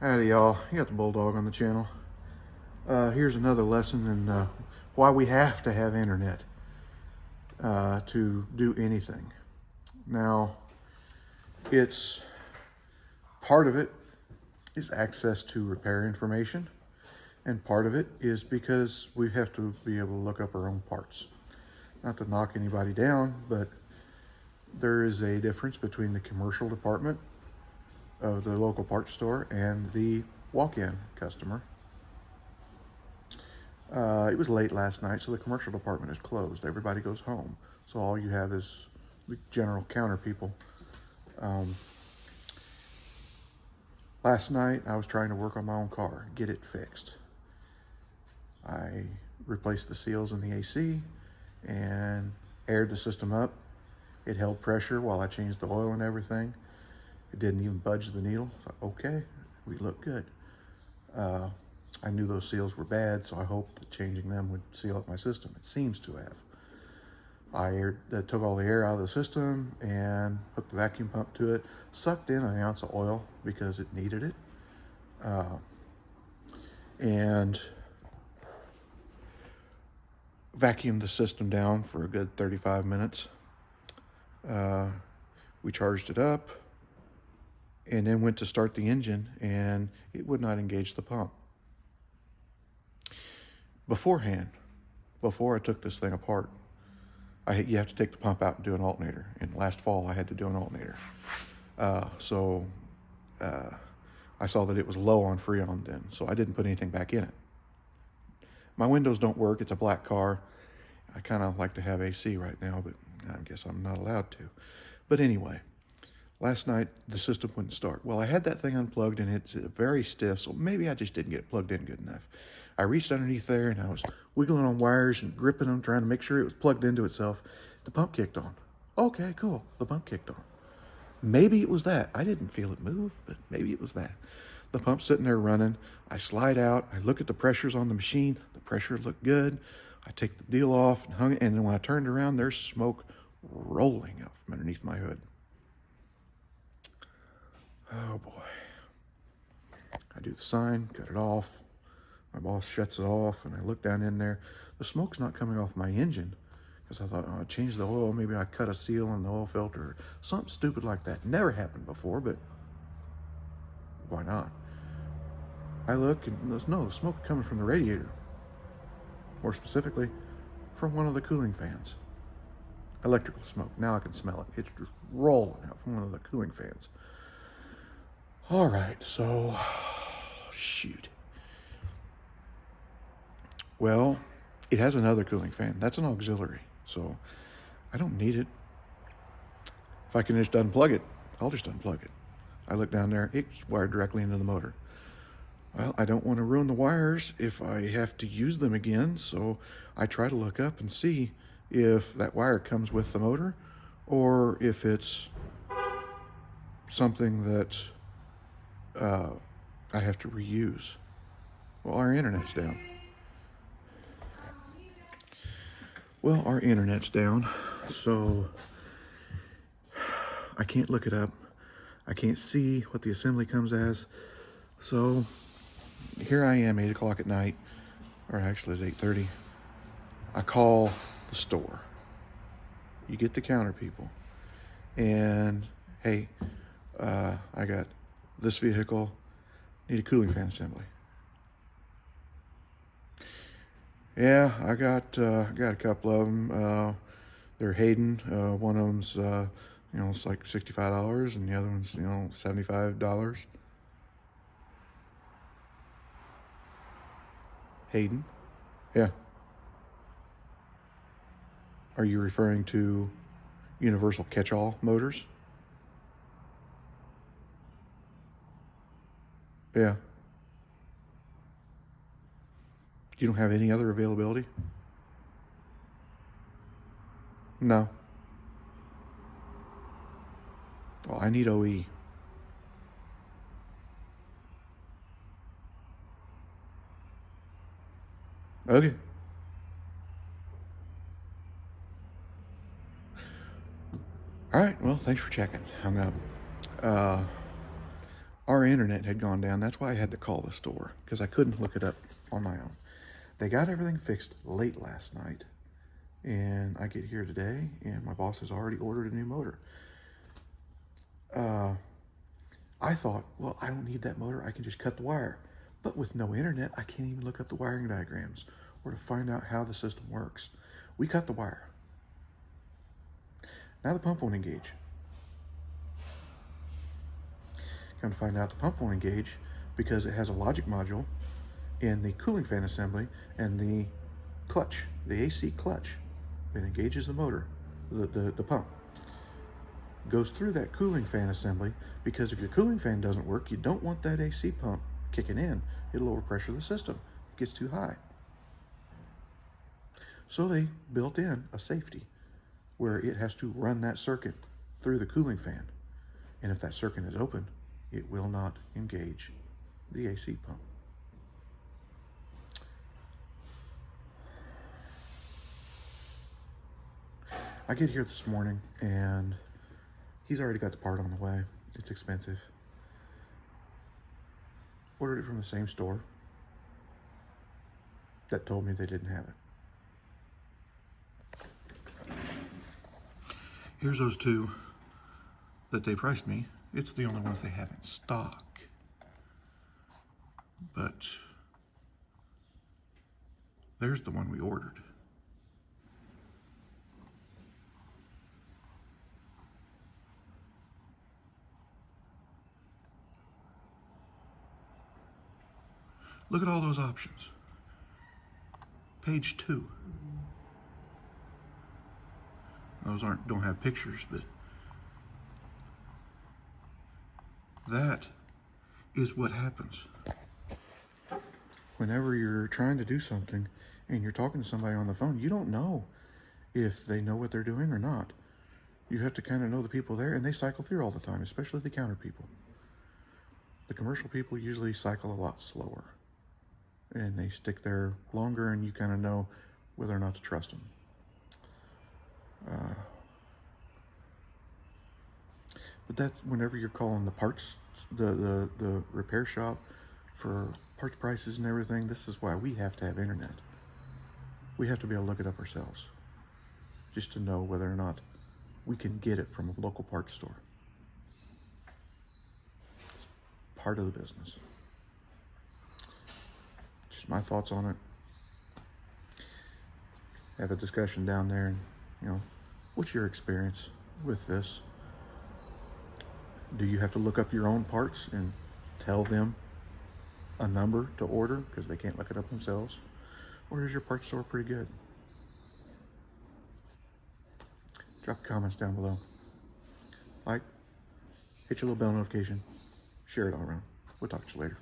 Howdy y'all, you got the Bulldog on the channel. Here's another lesson in why we have to have internet to do anything. Now, it's part of it is access to repair information, and part of it is because we have to be able to look up our own parts. Not to knock anybody down, but there is a difference between the commercial department of the local parts store and the walk-in customer. It was late last night, so the commercial department is closed. Everybody goes home. So all you have is the general counter people. Last night, I was trying to work on my own car, get it fixed. I replaced the seals in the AC and aired the system up. It held pressure while I changed the oil and everything. It didn't even budge the needle. So, okay, we look good. I knew those seals were bad, so I hoped that changing them would seal up my system. It seems to have. I took all the air out of the system and hooked the vacuum pump to it, sucked in an ounce of oil because it needed it, and vacuumed the system down for a good 35 minutes. We charged it up and then went to start the engine, and it would not engage the pump. Beforehand, before I took this thing apart, you have to take the pump out and do an alternator. And last fall, I had to do an alternator. So I saw that it was low on Freon then, so I didn't put anything back in it. My windows don't work. It's a black car. I kind of like to have AC right now, but I guess I'm not allowed to. But anyway, last night, the system wouldn't start. Well, I had that thing unplugged, and it's very stiff, so maybe I just didn't get it plugged in good enough. I reached underneath there, and I was wiggling on wires and gripping them, trying to make sure it was plugged into itself. The pump kicked on. Okay, cool. The pump kicked on. Maybe it was that. I didn't feel it move, but maybe it was that. The pump's sitting there running. I slide out. I look at the pressures on the machine. The pressure looked good. I take the deal off and hung it, and then when I turned around, there's smoke rolling out from underneath my hood. Oh boy. I do the sign, cut it off. My boss shuts it off, and I look down in there. The smoke's not coming off my engine, because I thought, oh, I changed the oil. Maybe I cut a seal in the oil filter, or something stupid like that. Never happened before, but why not? I look, and no, the smoke coming from the radiator. More specifically, from one of the cooling fans. Electrical smoke. Now I can smell it. It's just rolling out from one of the cooling fans. All right, so, shoot. Well, it has another cooling fan. That's an auxiliary, so I don't need it. If I can just unplug it, I'll just unplug it. I look down there, it's wired directly into the motor. Well, I don't want to ruin the wires if I have to use them again, so I try to look up and see if that wire comes with the motor or if it's something that I have to reuse. Well, our internet's down. Well, our internet's down, so I can't look it up. I can't see what the assembly comes as. So here I am, 8 o'clock at night, or actually it's 8:30. I call the store. You get the counter people. And, hey, I got this vehicle, need a cooling fan assembly. Yeah, I got a couple of them. They're Hayden. One of them's, it's like $65, and the other one's, $75. Hayden? Yeah. Are you referring to Universal Catch-All Motors? Yeah. You don't have any other availability? No. Well, I need OE. Okay. All right, well, thanks for checking. Hung up. Our internet had gone down. That's why I had to call the store, because I couldn't look it up on my own. They got everything fixed late last night, and I get here today, and my boss has already ordered a new motor. I thought, well, I don't need that motor. I can just cut the wire. But with no internet, I can't even look up the wiring diagrams or to find out how the system works. We cut the wire. Now the pump won't engage. Come to find out the pump won't engage because it has a logic module in the cooling fan assembly and the clutch, the AC clutch that engages the motor, the pump. Goes through that cooling fan assembly, because if your cooling fan doesn't work, you don't want that AC pump kicking in. It'll overpressure the system. It gets too high. So they built in a safety where it has to run that circuit through the cooling fan. And if that circuit is open, it will not engage the AC pump. I get here this morning and he's already got the part on the way. It's expensive. Ordered it from the same store that told me they didn't have it. Here's those two that they priced me. It's the only ones they have in stock. But there's the one we ordered. Look at all those options. Page 2. Those don't have pictures, but that is what happens whenever you're trying to do something and you're talking to somebody on the phone. You don't know if they know what they're doing or not. You have to kind of know the people there, and they cycle through all the time, especially the counter people. The commercial people usually cycle a lot slower, and they stick there longer, and you kind of know whether or not to trust them. But that's whenever you're calling the parts, the repair shop for parts prices and everything. This is why we have to have internet. We have to be able to look it up ourselves, just to know whether or not we can get it from a local parts store. It's part of the business. Just my thoughts on it. Have a discussion down there, and what's your experience with this? Do you have to look up your own parts and tell them a number to order because they can't look it up themselves? Or is your parts store pretty good? Drop comments down below. Like, hit your little bell notification, share it all around. We'll talk to you later.